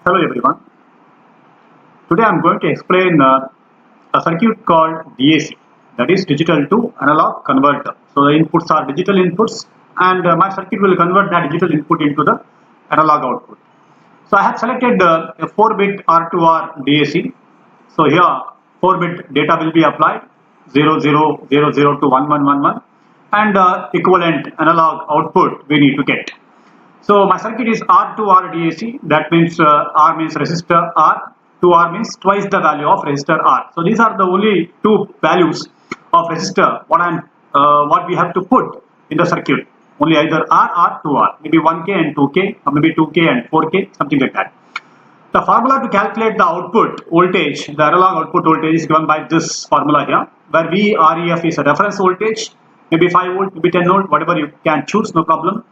Hello everyone. Today I am going to explain a circuit called DAC, that is digital to analog converter. So the inputs are digital inputs, and my circuit will convert that digital input into the analog output. So I have selected a 4-bit R2R DAC. So here 4-bit data will be applied, 0000 to 1111, and equivalent analog output we need to get. So my circuit is R2R DAC. That means R means resistor R. 2R means twice the value of resistor R. So these are the only two values of resistor what we have to put in the circuit. Only either R or 2R. Maybe 1K and 2K, or maybe 2K and 4K, something like that. The formula to calculate the output voltage, the analog output voltage, is given by this formula here, where VREF is a reference voltage, maybe 5 volt, maybe 10 volt, whatever you can choose, no problem.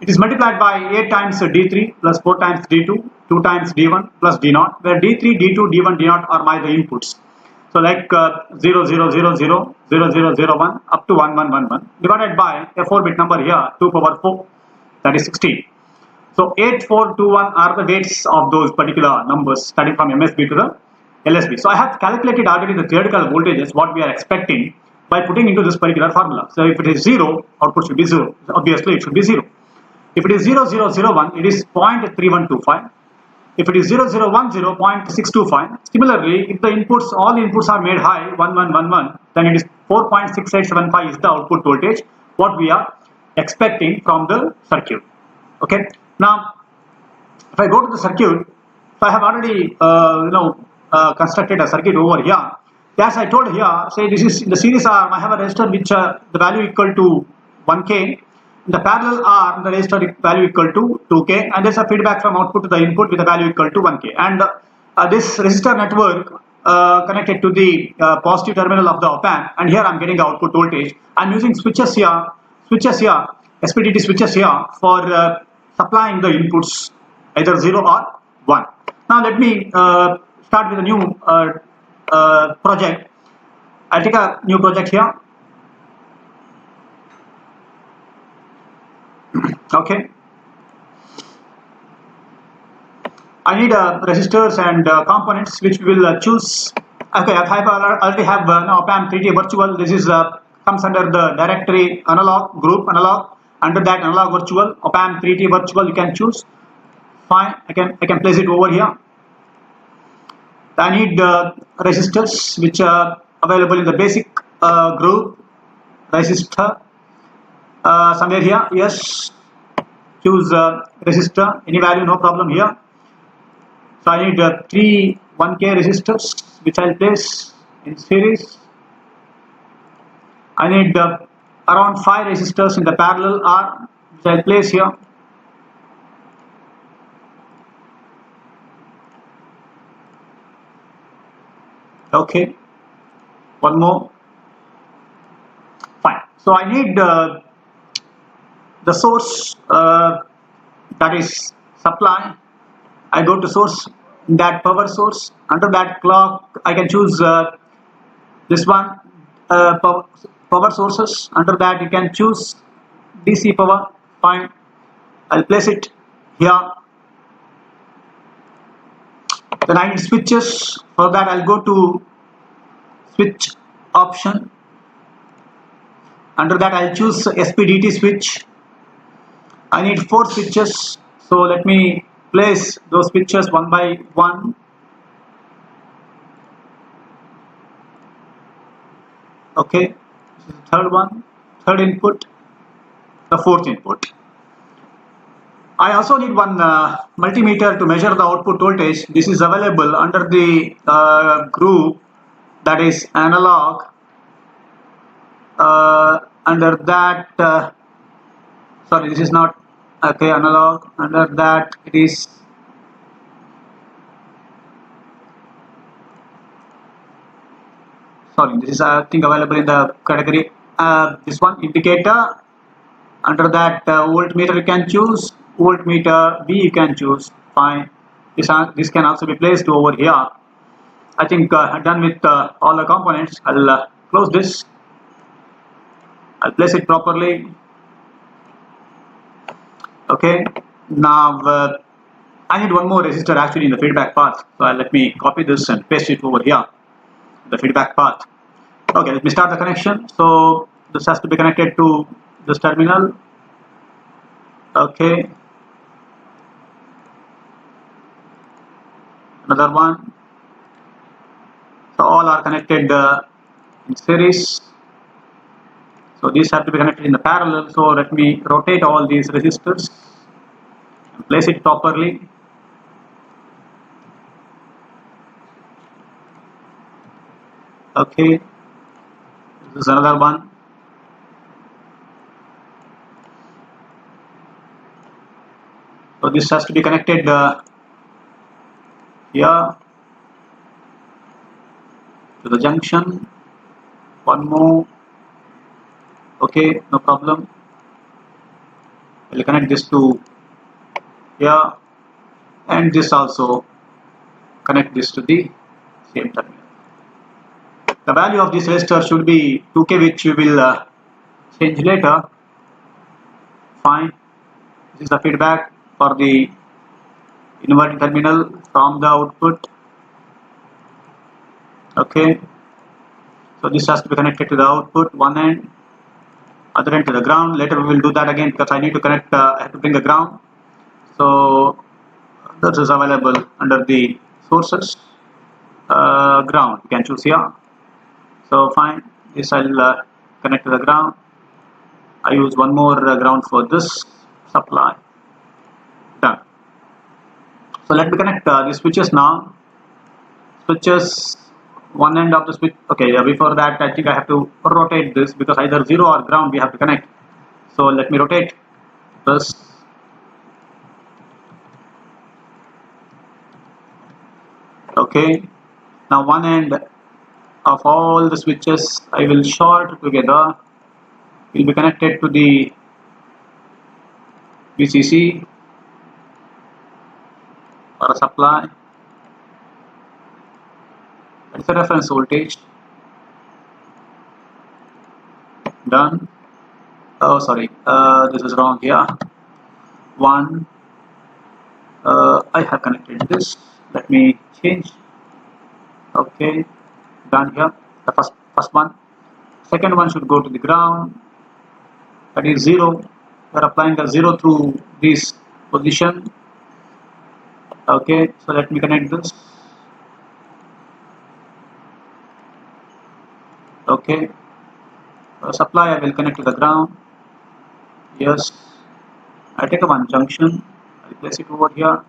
It is multiplied by 8 times D3 plus 4 times D2, 2 times D1 plus D0, where D3, D2, D1, D0 are my the inputs. So like 0, 0, 0, 0, 0, 0, 0, 1 up to 1, 1, 1, 1 divided by a 4-bit number here, 2 power 4, that is 16. So 8, 4, 2, 1 are the weights of those particular numbers starting from MSB to the LSB. So I have calculated already the theoretical voltages, what we are expecting by putting into this particular formula. So if it is 0, output should be 0. Obviously it should be 0. If it is 0001, it is 0.3125. If it is 0010, 0.625. Similarly, if the inputs, all inputs are made high, 1111, then it is 4.6875 is the output voltage, what we are expecting from the circuit. Okay. Now, if I go to the circuit, so I have already constructed a circuit over here. As I told here, say this is in the series arm, I have a resistor which the value equal to 1K. In the parallel arm, the resistor value equal to 2K, and there's a feedback from output to the input with a value equal to 1K. And this resistor network connected to the positive terminal of the op amp, and here I'm getting the output voltage. I'm using switches here, SPDT switches here for supplying the inputs either 0 or 1. Now let me start with a new project. I'll take a new project here. Okay. I need resistors and components which we will choose. Okay, I already have op amp 3D virtual. This is comes under the directory analog group analog. Under that analog virtual op amp 3D virtual you can choose. Fine, I can place it over here. I need resistors which are available in the basic group resistor. Somewhere here, yes. Choose resistor, any value, no problem here. So I need 3 1K resistors which I'll place in series. I need around 5 resistors in the parallel arm which I'll place here. Okay, one more. Fine. So I need the source that is supply. I go to source, that power source. Under that clock I can choose this one, power sources. Under that you can choose DC power. Fine, I'll place it here. Then I need switches. For that I'll go to switch option. Under that I'll choose SPDT switch. I need 4 switches, so let me place those switches one by one. Okay, this is the third one, third input, the fourth input. I also need one multimeter to measure the output voltage. This is available under the group that is analog. Under that, sorry, this is not okay, analog. Under that it is sorry, this is I think available in the category this one, indicator. Under that voltmeter you can choose, voltmeter B you can choose. Fine, this can also be placed over here. I think done with all the components. I'll close this. I'll place it properly. Okay, now I need one more resistor actually in the feedback path. So let me copy this and paste it over here, the feedback path. Okay, let me start the connection. So this has to be connected to this terminal. Okay, another one. So all are connected in series. So these have to be connected in the parallel. So let me rotate all these resistors and place it properly. Okay, this is another one. So this has to be connected here to the junction. One more. Okay, no problem. We'll connect this to here, and this also connect this to the same terminal. The value of this resistor should be 2K, which we will change later. Fine. This is the feedback for the inverting terminal from the output. Okay. So this has to be connected to the output, one end, other end to the ground. Later we will do that again because I need to connect, I have to bring the ground. So this is available under the sources, ground. You can choose here. So fine, this I'll connect to the ground. I use one more ground for this supply. Done. So let me connect the switches now. Switches, one end of the switch. Okay, before that I think I have to rotate this because either 0 or ground we have to connect. So let me rotate this. Okay, now one end of all the switches I will short together, will be connected to the VCC or a supply. That's the reference voltage. Done. Oh, sorry, this is wrong here. One, I have connected this. Let me change. Okay, done here. The first one. Second one should go to the ground. That is 0. We are applying the 0 through this position. Okay, so let me connect this. Okay, supply I will connect to the ground. Yes, I take a one junction. I place it over here.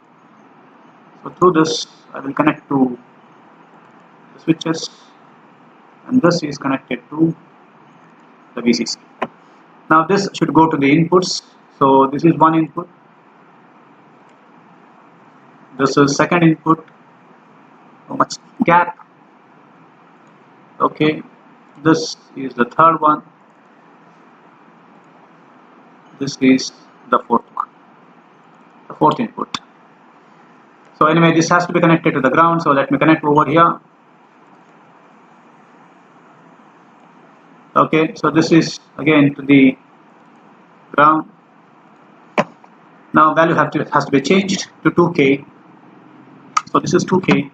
So through this I will connect to the switches, and this is connected to the VCC. Now this should go to the inputs. So this is one input. This is second input. So much gap. Okay, this is the third one. This is the fourth one, the fourth input. So anyway, this has to be connected to the ground. So let me connect over here. Okay, so this is again to the ground. Now value has to be changed to 2K. So this is 2K.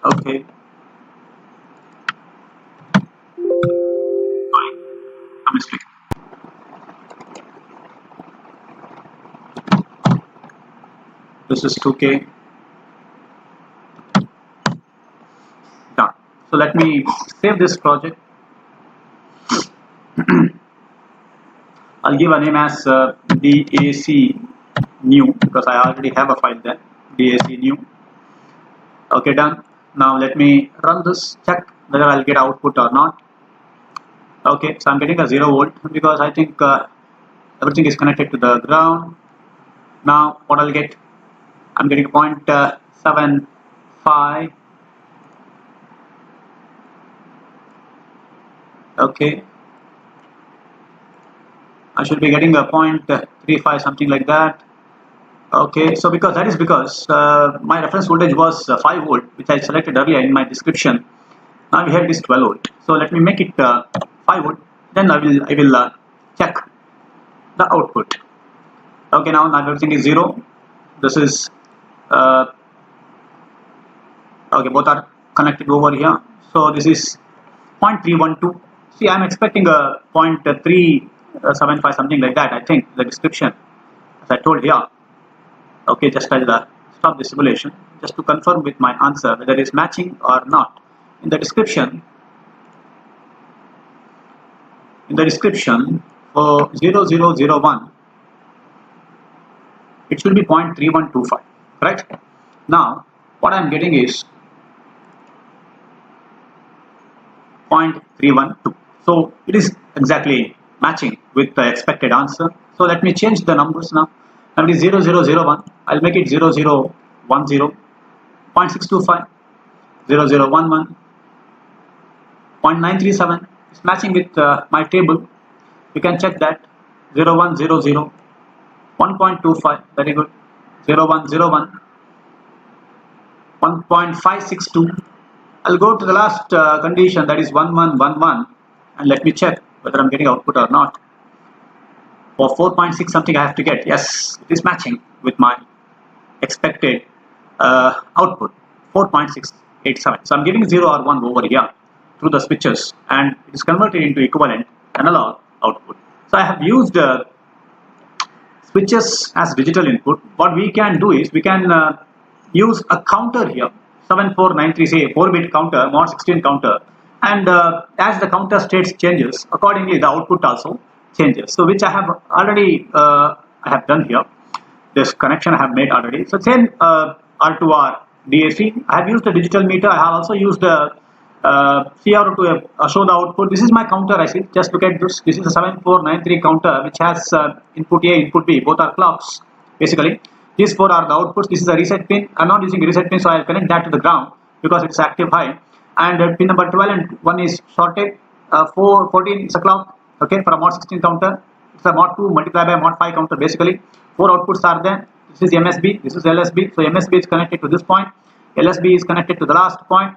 Okay. Sorry, a mistake. This is 2K. Done. So let me save this project. I'll give a name as DAC new because I already have a file there. DAC new. Okay, done. Now let me run this, check whether I'll get output or not. Okay, so I'm getting a 0 volt because I think everything is connected to the ground. Now what I'll get, I'm getting 0.75. Okay, I should be getting a 0.35, something like that. Okay, so because my reference voltage was 5 volt, which I selected earlier in my description. Now we have this 12 volt. So let me make it 5 volt. Then I will check the output. Okay, now everything is 0. This is okay, both are connected over here. So this is 0.312. See, I'm expecting a 0.375, something like that. I think the description, as I told here. Okay, just I'll stop the simulation just to confirm with my answer whether it is matching or not. In the description for 0001, it should be 0.3125. Right? Now, what I'm getting is 0.312. So it is exactly matching with the expected answer. So let me change the numbers now. Now it is 0001. I'll make it 0010, 0.625, 0011, 0.937. It's matching with my table. You can check that. 0100, 1.25, very good. 0101, 1.562. I'll go to the last condition, that is 1111, and let me check whether I'm getting output or not. For 4.6 something I have to get. Yes, it is matching with my expected output, 4.687. So I'm giving 0 or 1 over here through the switches, and it is converted into equivalent analog output. So I have used switches as digital input. What we can do is we can use a counter here, 7493, say 4-bit counter, mod 16 counter, and as the counter states changes, accordingly the output also changes. So which I have already I have done here. This connection I have made already. So same R2R DAC. I have used a digital meter. I have also used a CR to show the output. This is my counter. I see. Just look at this. This is a 7493 counter which has input A, input B. Both are clocks basically. These 4 are the outputs. This is a reset pin. I'm not using a reset pin, so I'll connect that to the ground because it's active high. And pin number 12 and 1 is shorted. 14 is a clock. Okay, for a mod 16 counter. It's a mod 2 multiplied by mod 5 counter basically. 4 outputs are there. This is MSB. This is LSB. So MSB is connected to this point. LSB is connected to the last point.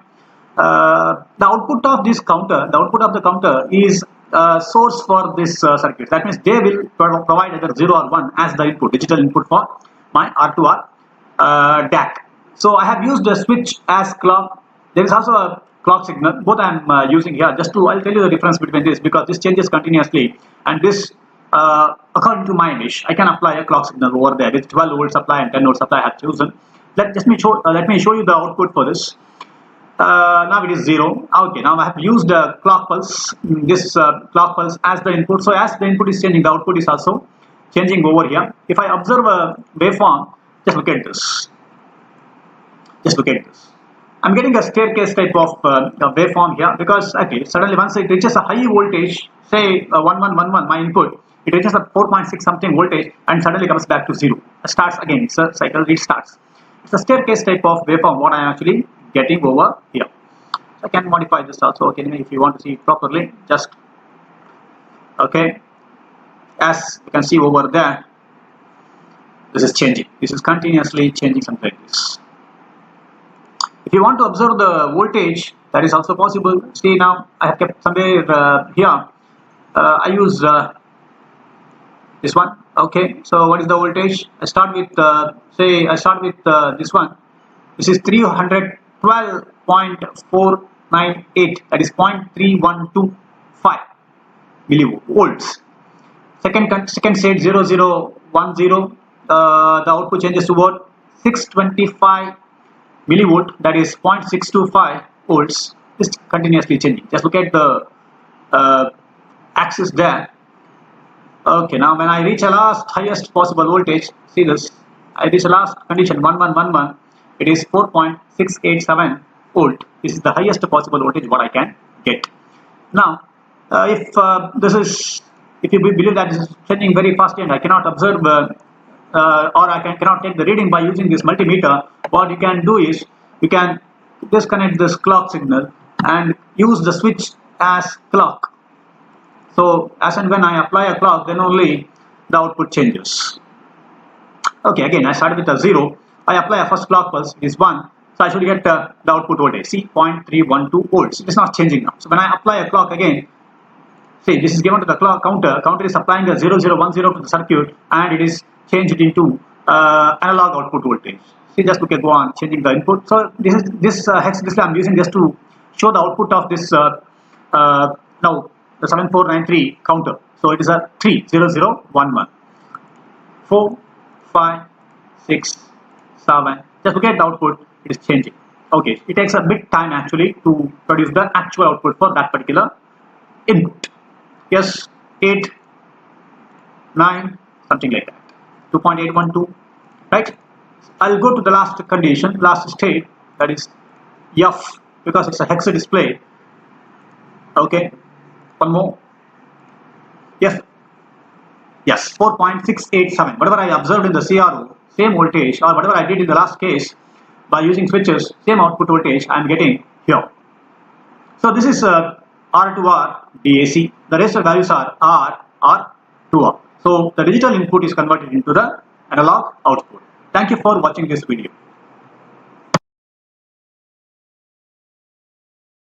The output of this counter, the output of the counter is source for this circuit. That means they will provide either 0 or 1 as the input, digital input for my R2R DAC. So I have used the switch as clock. There is also a clock signal. Both I am using here. Just to, I'll tell you the difference between this because this changes continuously, and this according to my wish, I can apply a clock signal over there with 12 volt supply and 10 volt supply I have chosen. Let me show you the output for this. Now it is 0. Okay, now I have used a clock pulse, this clock pulse as the input. So as the input is changing, the output is also changing over here. If I observe a waveform, just look at this. Just look at this. I'm getting a staircase type of waveform here because okay, suddenly once it reaches a high voltage, say 1111, my input, it reaches a 4.6 something voltage and suddenly comes back to 0. It starts again, it's a cycle restarts. It's a staircase type of waveform what I am actually getting over here. So I can modify this also. Okay, if you want to see it properly, just okay. As you can see over there, this is changing. This is continuously changing something like this. If you want to observe the voltage, that is also possible. See, now I have kept somewhere here. I use this one. Okay, so what is the voltage? I start with this one. This is 312.498. That is 0.3125 millivolts. Second state 0010. The output changes to what? 625 millivolt. That is 0.625 volts. This is continuously changing. Just look at the axis there. Okay, now when I reach a last highest possible voltage, see this. I reach a last condition 1111. It is 4.687 volt. This is the highest possible voltage what I can get. Now, if you believe that this is changing very fast and I cannot observe or I cannot take the reading by using this multimeter, what you can do is you can disconnect this clock signal and use the switch as clock. So as and when I apply a clock, then only the output changes. Okay, again I started with a 0. I apply a first clock pulse, it is 1. So I should get the output voltage, see 0.312 volts. It is not changing now. So when I apply a clock again, See, this is given to the counter. Counter is supplying a 0010 to the circuit, and it is changed into analog output voltage. See, just look at go on changing the input. So this hex display I'm using just to show the output of this now the 7493 counter. So it is a 30011. 4, 5, 6, 7. Just look at the output. It is changing. Okay, it takes a bit time actually to produce the actual output for that particular input. Yes, 8, 9, something like that. 2.812, right? I'll go to the last condition, last state, that is F, because it's a hexa display. Okay, one more. F, yes, 4.687. Whatever I observed in the CRO, same voltage, or whatever I did in the last case, by using switches, same output voltage I am getting here. So this is R to R DAC. The rest of values are R to R. So the digital input is converted into the analog output. Thank you for watching this video.